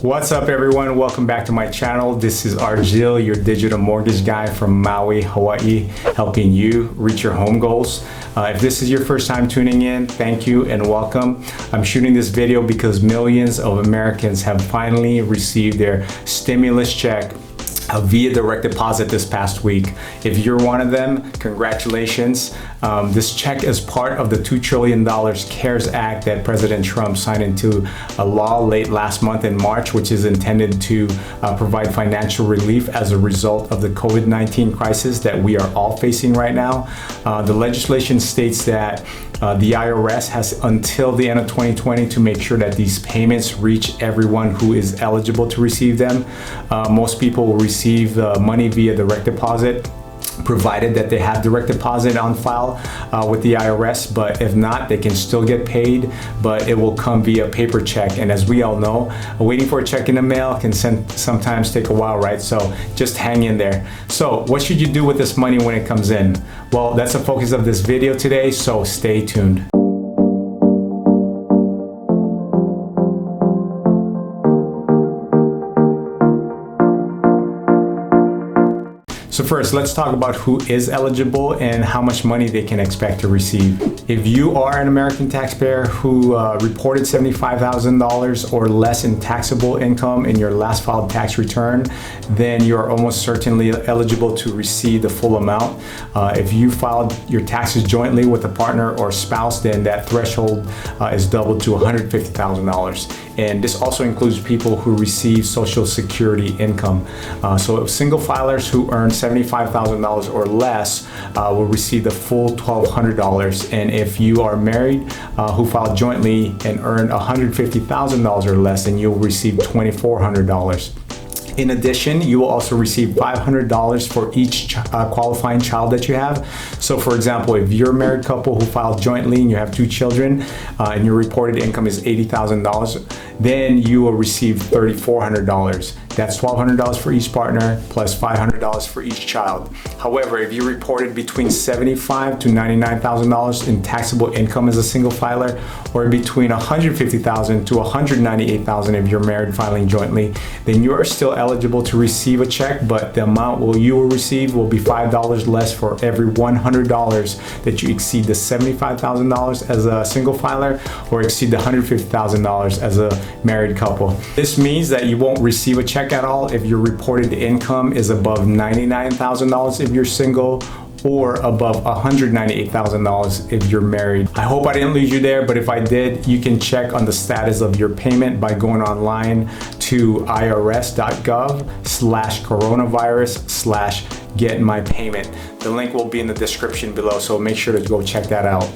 What's up everyone? Welcome back to my channel. This is Argylle, your digital mortgage guy from Maui, Hawaii, helping you reach your home goals. If this is your first time tuning in, thank you and welcome. I'm shooting this video because millions of Americans have finally received their stimulus check via direct deposit this past week. If you're one of them, congratulations. This check is part of the $2 trillion CARES Act that President Trump signed into a law late last month in March, which is intended to provide financial relief as a result of the COVID-19 crisis that we are all facing right now. The legislation states that the IRS has until the end of 2020 to make sure that these payments reach everyone who is eligible to receive them. Most people will receive the money via direct deposit, provided that they have direct deposit on file with the IRS, but if not, they can still get paid, but it will come via paper check. And as we all know, waiting for a check in the mail can sometimes take a while, right? So just hang in there. So what should you do with this money when it comes in? Well, that's the focus of this video today, so stay tuned. So first, let's talk about who is eligible and how much money they can expect to receive. If you are an American taxpayer who reported $75,000 or less in taxable income in your last filed tax return, then you're almost certainly eligible to receive the full amount. If you filed your taxes jointly with a partner or spouse, then that threshold is doubled to $150,000. And this also includes people who receive Social Security income. So single filers who earn $75,000 or less will receive the full $1,200. And if you are married who filed jointly and earned $150,000 or less, then you'll receive $2,400. In addition, you will also receive $500 for each qualifying child that you have. So for example, if you're a married couple who filed jointly and you have 2 children and your reported income is $80,000, then you will receive $3,400. That's $1,200 for each partner plus $500 for each child. However, if you reported between $75,000 to $99,000 in taxable income as a single filer, or between $150,000 to $198,000 if you're married filing jointly, then you are still eligible to receive a check, but the amount you will receive will be $5 less for every $100 that you exceed the $75,000 as a single filer or exceed the $150,000 as a married couple. This means that you won't receive a check at all if your reported income is above $99,000 if you're single, or above $198,000 if you're married. I hope I didn't lose you there, but if I did, you can check on the status of your payment by going online to irs.gov/coronavirus/getmypayment. The link will be in the description below, so make sure to go check that out.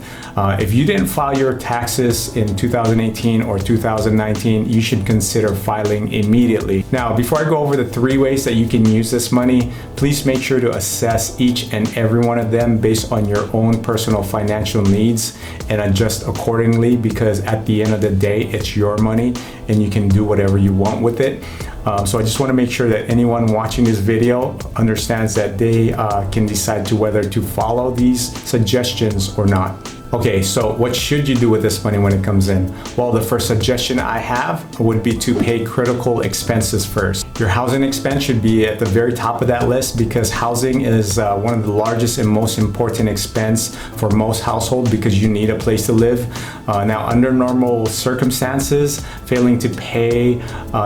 If you didn't file your taxes in 2018 or 2019, you should consider filing immediately. Now, before I go over the 3 ways that you can use this money, please make sure to assess each and every one of them based on your own personal financial needs and adjust accordingly, because at the end of the day, it's your money and you can do whatever you want with it. So I just want to make sure that anyone watching this video understands that they can decide to whether to follow these suggestions or not. Okay, so what should you do with this money when it comes in? Well, the first suggestion I have would be to pay critical expenses first. Your housing expense should be at the very top of that list, because housing is one of the largest and most important expense for most households, because you need a place to live. Now, under normal circumstances, failing to pay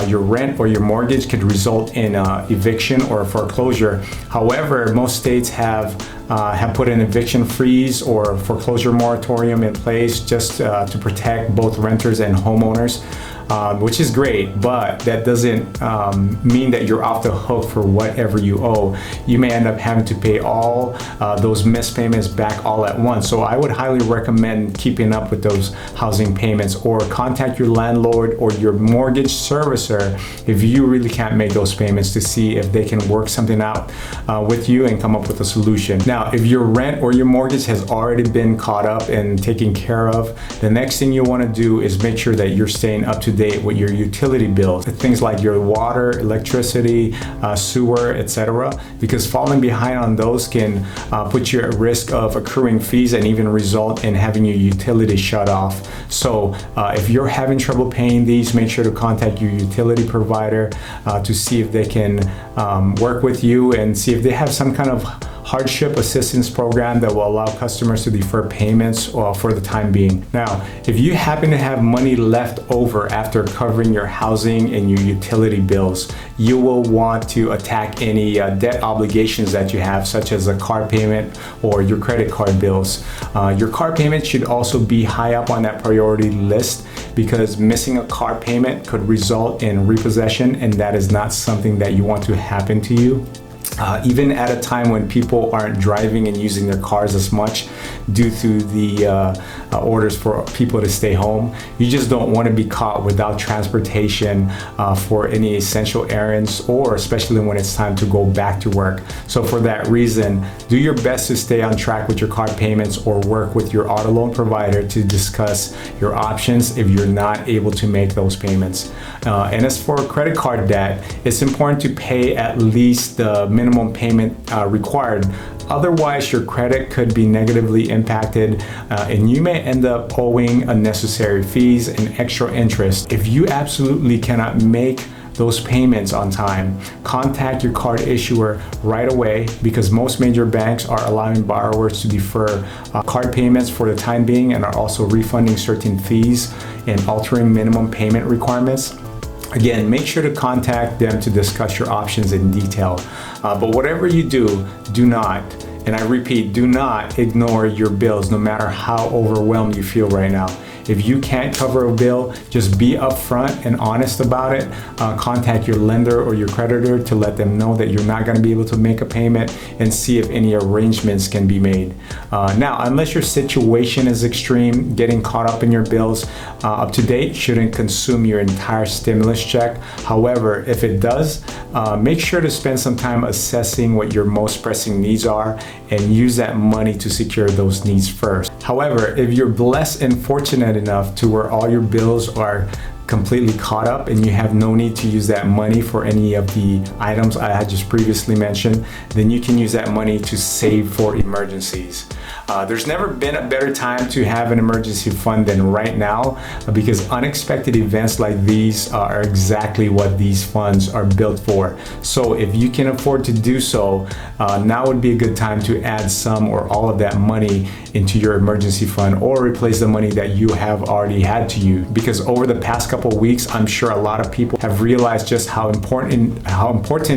your rent or your mortgage could result in eviction or foreclosure. However, most states have put an eviction freeze or foreclosure moratorium in place just to protect both renters and homeowners. Which is great, but that doesn't mean that you're off the hook for whatever you owe. You may end up having to pay all those missed payments back all at once. So I would highly recommend keeping up with those housing payments, or contact your landlord or your mortgage servicer if you really can't make those payments, to see if they can work something out with you and come up with a solution. Now, if your rent or your mortgage has already been caught up and taken care of, the next thing you want to do is make sure that you're staying up to date date with your utility bills, things like your water, electricity, sewer, etc. Because falling behind on those can put you at risk of accruing fees and even result in having your utility shut off. So if you're having trouble paying these, make sure to contact your utility provider to see if they can work with you and see if they have some kind of hardship assistance program that will allow customers to defer payments for the time being. Now, if you happen to have money left over after covering your housing and your utility bills, you will want to attack any debt obligations that you have, such as a car payment or your credit card bills. Your car payment should also be high up on that priority list, because missing a car payment could result in repossession, and that is not something that you want to happen to you. Even at a time when people aren't driving and using their cars as much due to the orders for people to stay home, you just don't want to be caught without transportation for any essential errands, or especially when it's time to go back to work. So for that reason, do your best to stay on track with your car payments, or work with your auto loan provider to discuss your options if you're not able to make those payments. And as for credit card debt, it's important to pay at least the minimum payment required. Otherwise, your credit could be negatively impacted and you may end up owing unnecessary fees and extra interest. If you absolutely cannot make those payments on time, contact your card issuer right away, because most major banks are allowing borrowers to defer card payments for the time being, and are also refunding certain fees and altering minimum payment requirements. Again, make sure to contact them to discuss your options in detail. But whatever you do, do not, and I repeat, do not ignore your bills, no matter how overwhelmed you feel right now. If you can't cover a bill, just be upfront and honest about it. Contact your lender or your creditor to let them know that you're not going to be able to make a payment, and see if any arrangements can be made. Now, unless your situation is extreme, getting caught up in your bills up to date shouldn't consume your entire stimulus check. However, if it does, make sure to spend some time assessing what your most pressing needs are, and use that money to secure those needs first. However, if you're blessed and fortunate enough to where all your bills are completely caught up and you have no need to use that money for any of the items I had just previously mentioned, then you can use that money to save for emergencies. There's never been a better time to have an emergency fund than right now, because unexpected events like these are exactly what these funds are built for. So if you can afford to do so, now would be a good time to add some or all of that money into your emergency fund, or replace the money that you have already had to use. Because over the past couple weeks, I'm sure a lot of people have realized just how important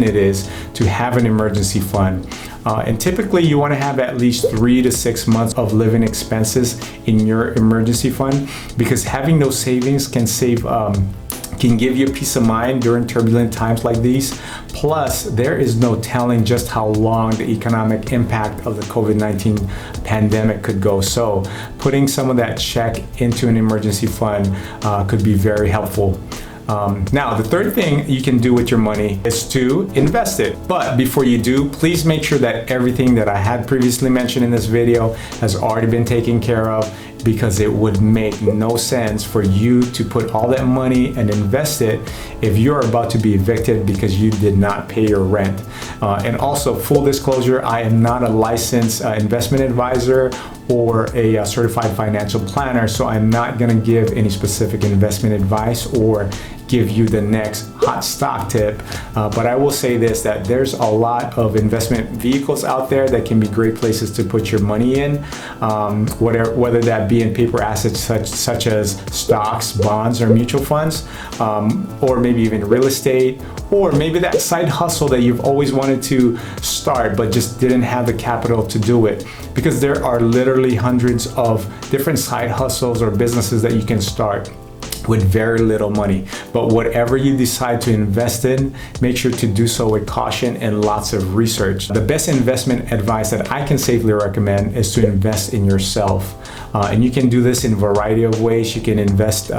it is to have an emergency fund. And typically you want to have at least 3 to 6 months of living expenses in your emergency fund, because having those savings can give you peace of mind during turbulent times like these. Plus, there is no telling just how long the economic impact of the COVID-19 pandemic could go. So putting some of that check into an emergency fund could be very helpful. Now, the third thing you can do with your money is to invest it. But before you do, please make sure that everything that I had previously mentioned in this video has already been taken care of, because it would make no sense for you to put all that money and invest it if you're about to be evicted because you did not pay your rent. And also, full disclosure, I am not a licensed investment advisor or a certified financial planner, so I'm not going to give any specific investment advice or give you the next hot stock tip, but I will say this, that there's a lot of investment vehicles out there that can be great places to put your money in, whether that be in paper assets such as stocks, bonds, or mutual funds, or maybe even real estate, or maybe that side hustle that you've always wanted to start but just didn't have the capital to do it, because there are literally hundreds of different side hustles or businesses that you can start with very little money. But whatever you decide to invest in, make sure to do so with caution and lots of research. The best investment advice that I can safely recommend is to invest in yourself. And you can do this in a variety of ways. You can invest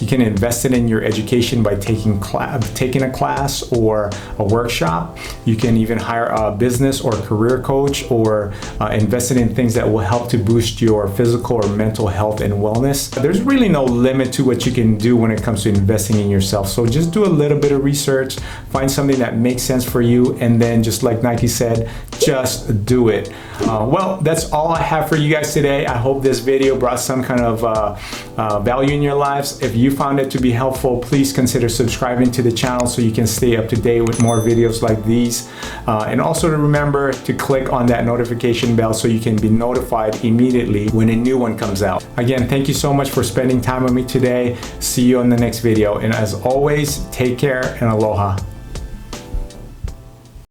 You can invest it in your education by taking a class or a workshop. You can even hire a business or career coach, or invest it in things that will help to boost your physical or mental health and wellness. There's really no limit to what you can do when it comes to investing in yourself. So just do a little bit of research, find something that makes sense for you, and then just like Nike said, just do it. Well, that's all I have for you guys today. I hope this video brought some kind of value in your lives. If you found it to be helpful, please consider subscribing to the channel so you can stay up to date with more videos like these. And also to remember to click on that notification bell so you can be notified immediately when a new one comes out. Again, thank you so much for spending time with me today. See you on the next video. And as always, take care and aloha.